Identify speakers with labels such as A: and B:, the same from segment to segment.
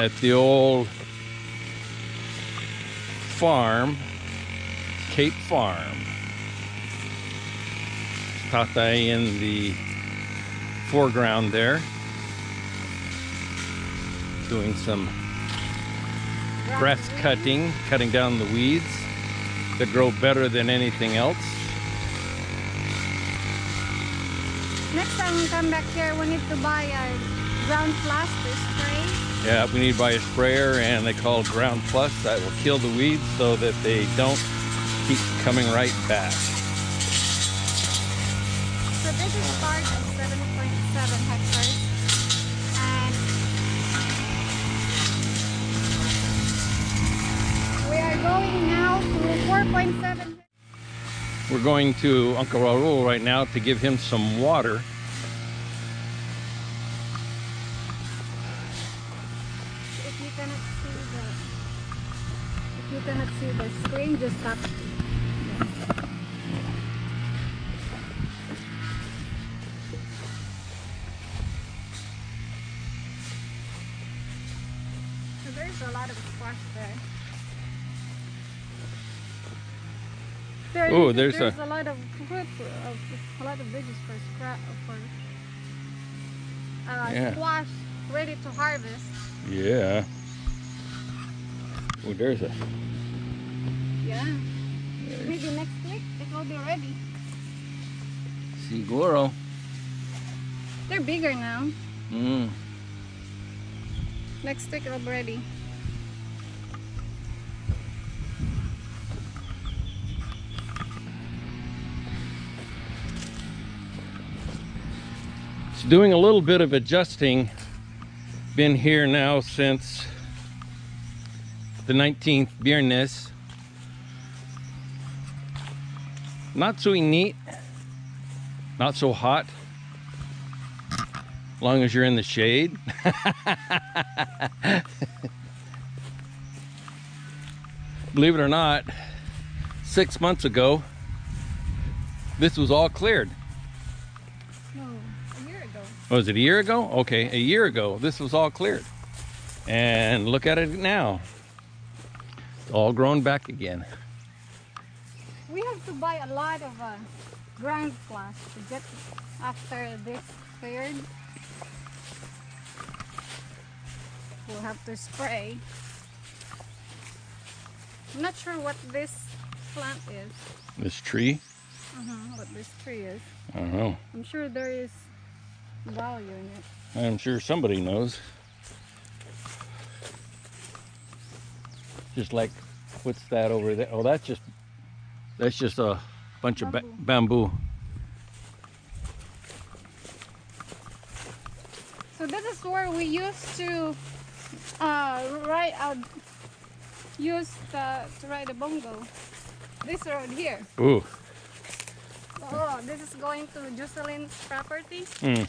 A: at the old farm, Cape Farm. Tatay in the foreground there, doing some grass cutting, cutting down the weeds that grow better than anything else.
B: Next time we come back here, we need to buy a ground plus to spray.
A: Yeah, we need to buy a sprayer, and they call Ground Plus. That will kill the weeds so that they don't keep coming right back.
B: So this is part of 7.7 hectares. And we are going now to 4.7.
A: We're going to Uncle Raul right now to give him some water.
B: If you cannot see the screen, just stop. So there's a lot of squash there.
A: Oh,
B: there's a lot of fruit, a lot of veggies for
A: yeah.
B: Squash ready to harvest.
A: Yeah. Oh, there's a.
B: Yeah. Maybe next week it will be ready.
A: Siguro.
B: They're bigger now.
A: Mm.
B: Next week it will be ready.
A: It's doing a little bit of adjusting. Been here now since the 19th Viernes. Not so neat, not so hot, as long as you're in the shade. Believe it or not, 6 months ago, this was all cleared.
B: No, a year ago.
A: Was it a year ago? Okay, a year ago, this was all cleared. And look at it now. It's all grown back again.
B: We have to buy a lot of ground plus to get after this cleared. We'll have to spray. I'm not sure what this plant is.
A: This tree?
B: What this tree is.
A: I don't know.
B: I'm sure there is value in it.
A: I'm sure somebody knows. Just like, what's that over there? Oh, that's just a bunch of bamboo.
B: So this is where we used to to ride a bongo. This road here.
A: Ooh.
B: Oh, this is going to Jocelyn's property.
A: Mm.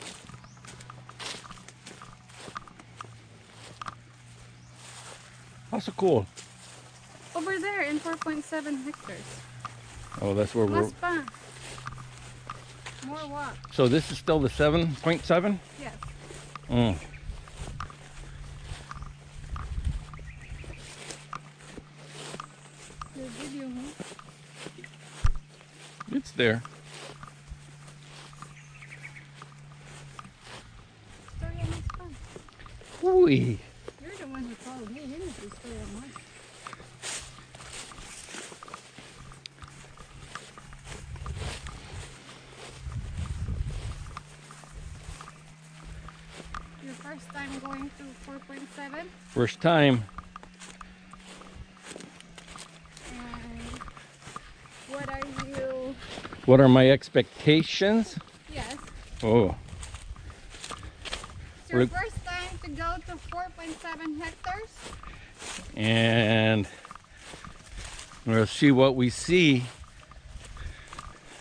A: That's so cool.
B: Over there in 4.7 hectares.
A: Oh, that's where we're.
B: Mas pa. More what?
A: So this is still the 7.7?
B: Yes.
A: Mm.
B: Your video, huh?
A: It's there.
B: Story of Mas pa.
A: Ooh.
B: You're the one who told me. You need to story of Mas. Your first time going to 4.7?
A: First time.
B: And what are you?
A: What are my expectations?
B: Yes.
A: Oh.
B: It's your first time to go to 4.7 hectares?
A: And we'll see what we see.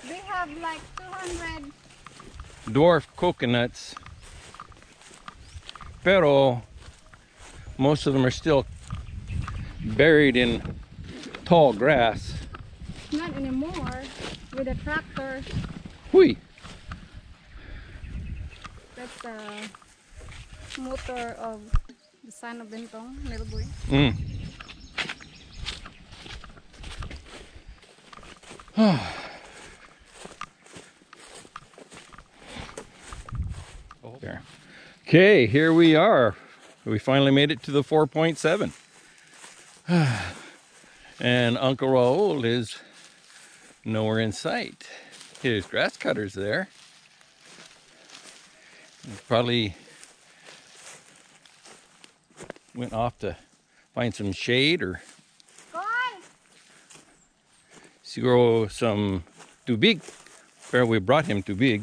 B: They have like 200.
A: Dwarf coconuts. Pero most of them are still buried in tall grass.
B: Not anymore. With a tractor.
A: Hui.
B: That's the motor of The son of Bentong, little boy.
A: Mm. There. Okay, here we are. We finally made it to the 4.7. And Uncle Raul is nowhere in sight. His grass cutter's there. He probably went off to find some shade or grow some too big. Where we brought him too big.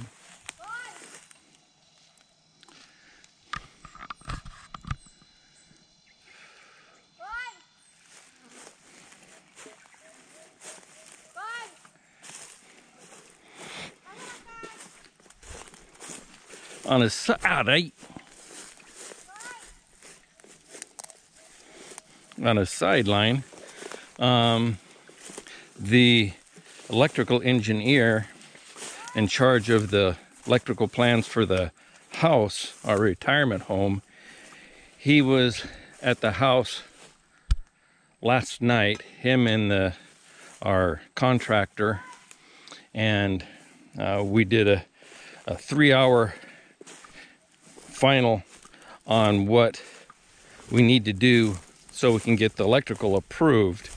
A: On a side, on a sideline, the electrical engineer in charge of the electrical plans for the house, our retirement home, he was at the house last night, him and our contractor, and we did a 3-hour final on what we need to do so we can get the electrical approved,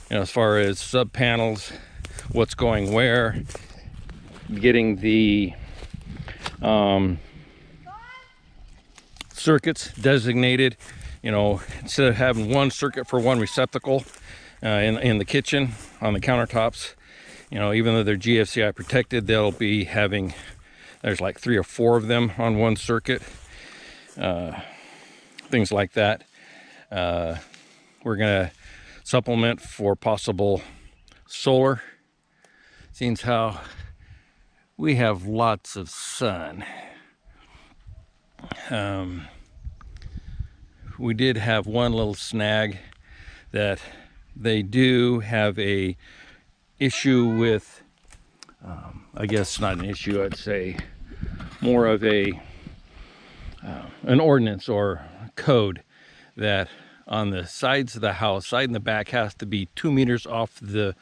A: you know, as far as sub panels, what's going where, getting the circuits designated, you know, instead of having one circuit for one receptacle in the kitchen on the countertops, you know, even though they're GFCI protected, they'll be having, there's like 3 or 4 of them on one circuit, things like that. We're gonna supplement for possible solar, seeing how we have lots of sun. We did have one little snag that they do have a issue with, I guess not an issue, I'd say more of a an ordinance or code that on the sides of the house, side and the back, has to be 2 meters off the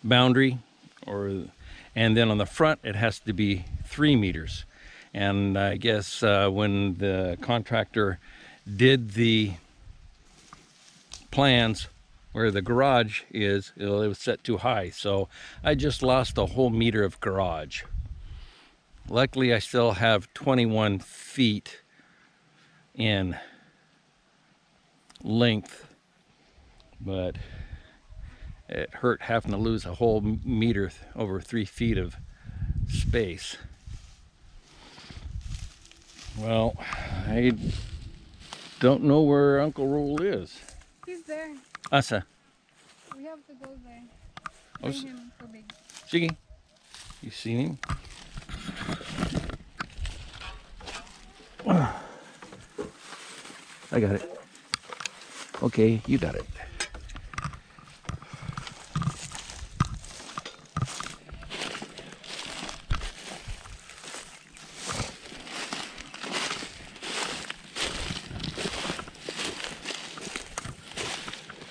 A: boundary, and then on the front it has to be 3 meters. And I guess when the contractor did the plans where the garage is, it was set too high, so I just lost a whole meter of garage. Luckily I still have 21 feet in length, but it hurt having to lose a whole meter, over 3 feet of space. Well, I don't know where Uncle Raul is.
B: He's there.
A: Asa.
B: We have to go there.
A: Oh,
B: Bring him too big.
A: Shiggy, you seen him? I got it. Okay, you got it.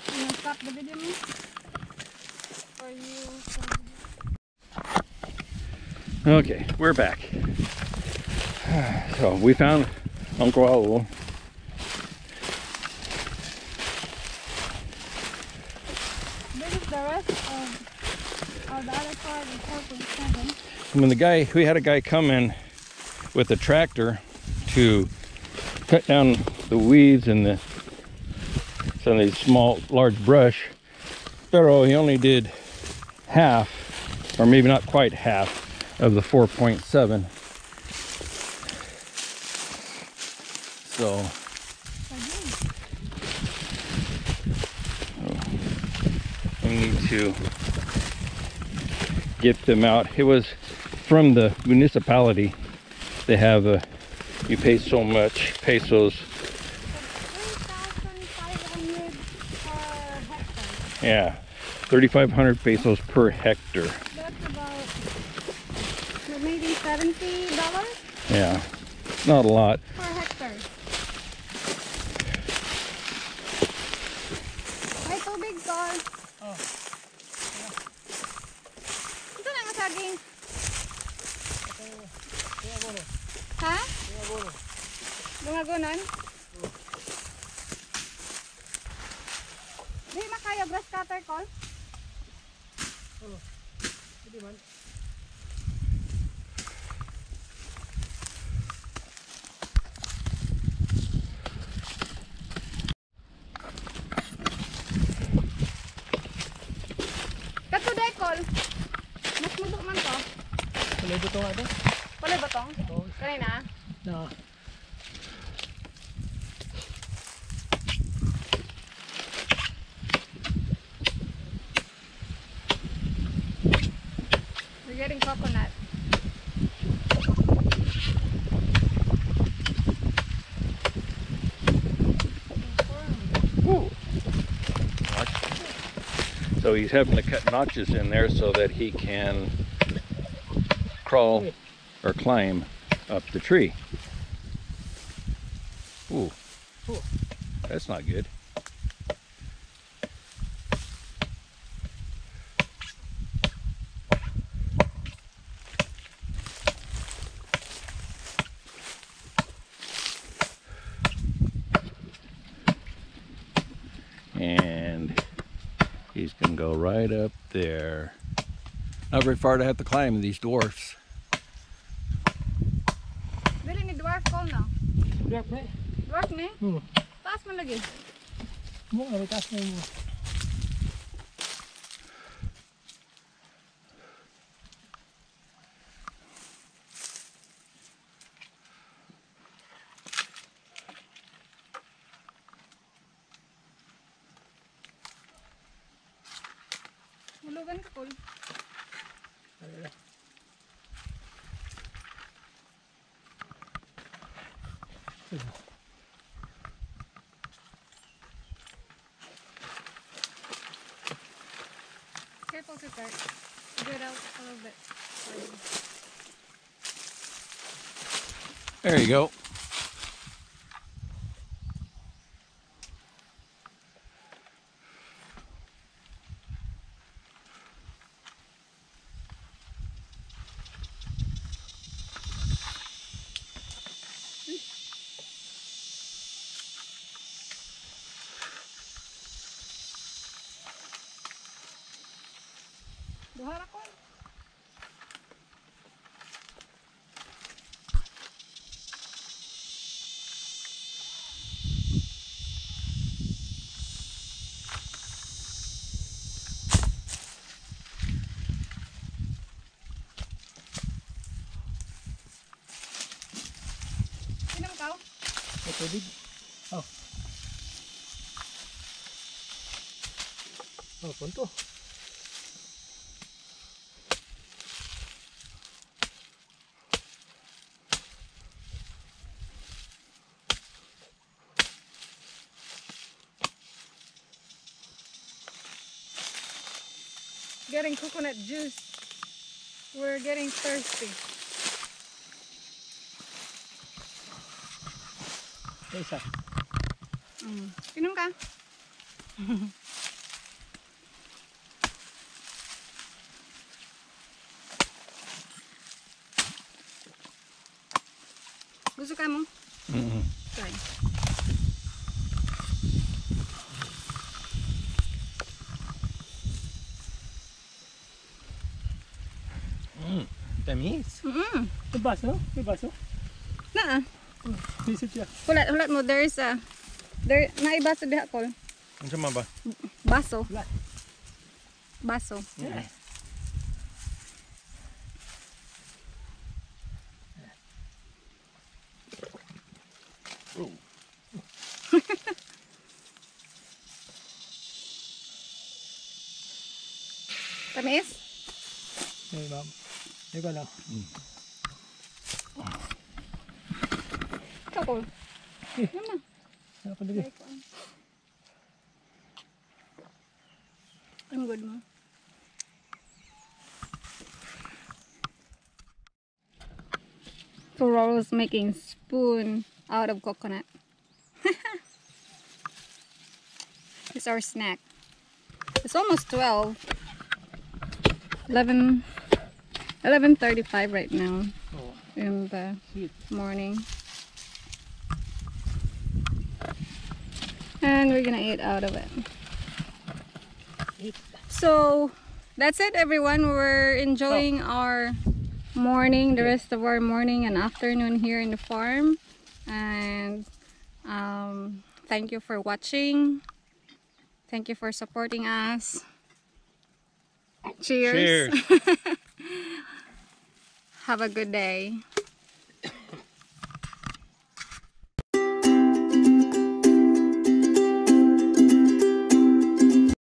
B: You want to stop the video, me? Or you...
A: Okay, we're back. So we found Uncle Raul.
B: This is the rest of the other part of 4.7.
A: When we had a guy come in with a tractor to cut down the weeds and some of these large brush, pero he only did half, or maybe not quite half, of the 4.7. So we need to get them out. It was from the municipality. They have you pay so much pesos.
B: 3,500 per hectare.
A: Yeah, 3,500 pesos per hectare.
B: That's about maybe $70.
A: Yeah. Not a lot.
B: 4 hectares. May tubig, Tol.
C: Oh.
B: Ito na nga saging.
C: Tingagono.
B: Ha?
C: Tingagono.
B: Dungagunan? Di makaya grass cutter, Col?
C: Oh. Hindi man.
B: Kato day, Col. Mas mudok man to.
C: Kulay buto nga ito.
B: Kulay batong?
C: Oo.
B: Kanina?
C: Na.
B: We're getting coconut.
A: So he's having to cut notches in there so that he can crawl or climb up the tree. Ooh, that's not good. And he's gonna go right up there. Not very far to have to climb these dwarfs.
B: Dili ni dwarf, Col, no?
C: Dwarf na eh.
B: Dwarf ni? Taas mo lagi.
C: Mo, aritas na mo.
B: Hulugan ka, Col. Careful to start. Get out a little bit.
A: There you go.
B: Duhara, Col. Sino mo tao?
C: May tubig. Oh. Oh, punto.
B: Getting coconut juice. We're getting thirsty.
C: Isa.
B: Inom ka? Gusto ka mo? Try.
C: Tamis. May baso? May baso?
B: Na.
C: Visit siya.
B: Hulat mo. There's a... There, naibaso diha, Col.
A: Ano siya ba?
B: Baso.
C: Wala.
B: Baso.
C: Yeah.
B: Tamis?
C: Hey, ma'am. Ikaw lang.
B: Ikaw, Col. Inom na.
C: Ano pa dali?
B: I'm good mo. Floral's making spoon out of coconut. It's our snack. It's almost 12. 11:35 right now
C: Oh,
B: in the
C: sweet.
B: morning. And we're gonna eat out of it.
C: Eat.
B: So that's it, everyone. We're enjoying our morning, the rest of our morning and afternoon here in the farm. And thank you for watching. Thank you for supporting us. Cheers.
A: Cheers.
B: Have a good day.